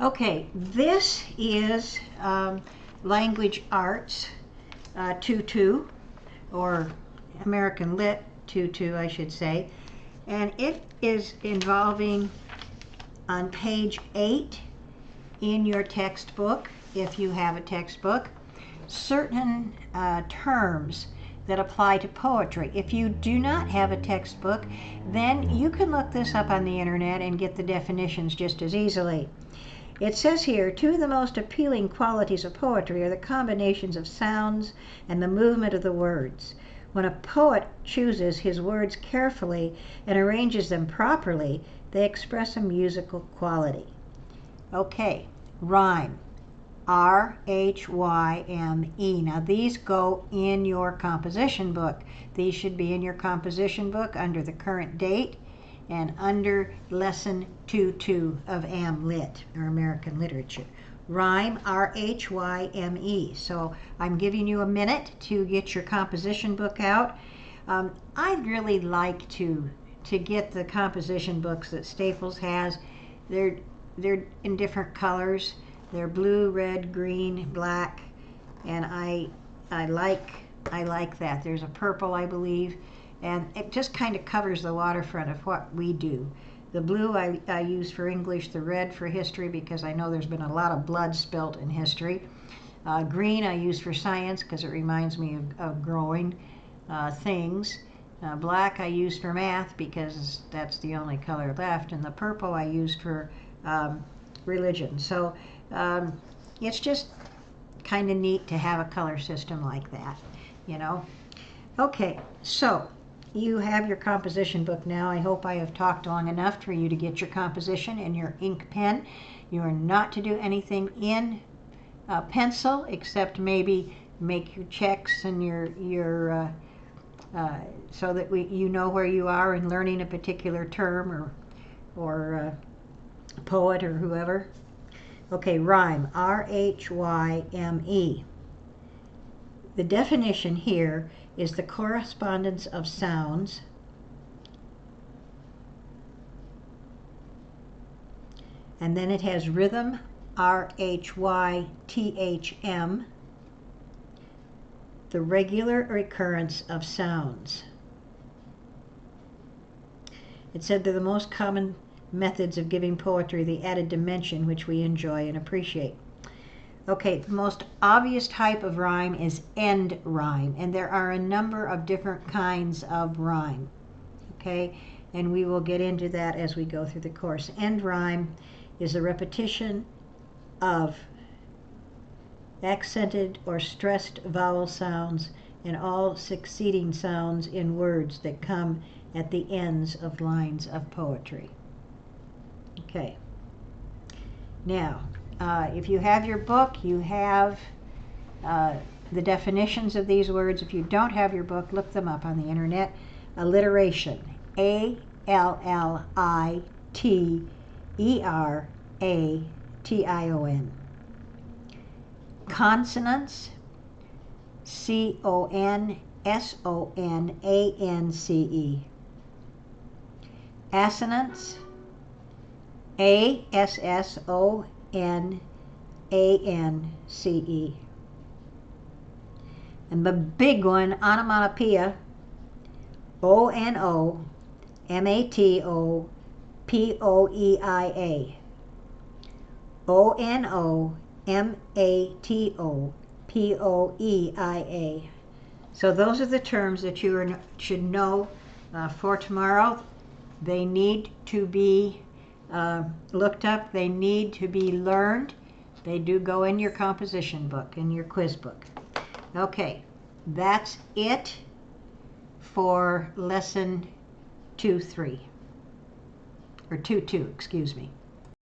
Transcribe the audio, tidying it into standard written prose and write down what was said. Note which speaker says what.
Speaker 1: Okay, this is Language Arts 2-2, or American Lit 2-2, I should say. And it is involving on page 8 in your textbook, if you have a textbook, certain terms that apply to poetry. If you do not have a textbook, then you can look this up on the internet and get the definitions just as easily. It says here, two of the most appealing qualities of poetry are the combinations of sounds and the movement of the words. When a poet chooses his words carefully and arranges them properly, they express a musical quality. Okay, rhyme. R-H-Y-M-E. Now these go in your composition book. These should be in your composition book under the current date and under lesson 2-2 of Am Lit, or American Literature. Rhyme, R-H-Y-M-E. So I'm giving you a minute to get your composition book out. I'd really like to get the composition books that Staples has. They're in different colors. They're blue, red, green, black, and I like that. There's a purple, I believe, and it just kind of covers the waterfront of what we do. The blue I use for English, the red for history, because I know there's been a lot of blood spilt in history. Green I use for science because it reminds me of growing things. Black I use for math because that's the only color left, and the purple I use for religion. So it's just kind of neat to have a color system like that, you know. Okay, so you have your composition book now. I hope I have talked long enough for you to get your composition and your ink pen. You are not to do anything in pencil except maybe make your checks and your so that you know where you are in learning a particular term or poet or whoever. Okay, rhyme, R-H-Y-M-E. The definition here is the correspondence of sounds and then it has rhythm, R-H-Y-T-H-M, the regular recurrence of sounds. It said they're the most common methods of giving poetry the added dimension which we enjoy and appreciate. Okay, the most obvious type of rhyme is end rhyme, and there are a number of different kinds of rhyme. Okay, and we will get into that as we go through the course. End rhyme is a repetition of accented or stressed vowel sounds and all succeeding sounds in words that come at the ends of lines of poetry. Okay, now if you have your book, you have the definitions of these words. If you don't have your book, look them up on the internet. Alliteration, A-L-L-I-T-E-R-A-T-I-O-N. Consonants, C-O-N-S-O-N-A-N-C-E. Assonants, A-S-S-O-N-A-N-C-E. And the big one, onomatopoeia, O-N-O-M-A-T-O-P-O-E-I-A. O-N-O-M-A-T-O-P-O-E-I-A. So those are the terms that you should know for tomorrow. They need to be looked up. They need to be learned. They do go in your composition book, in your quiz book. Okay, that's it for lesson 2-3, or 2-2, excuse me.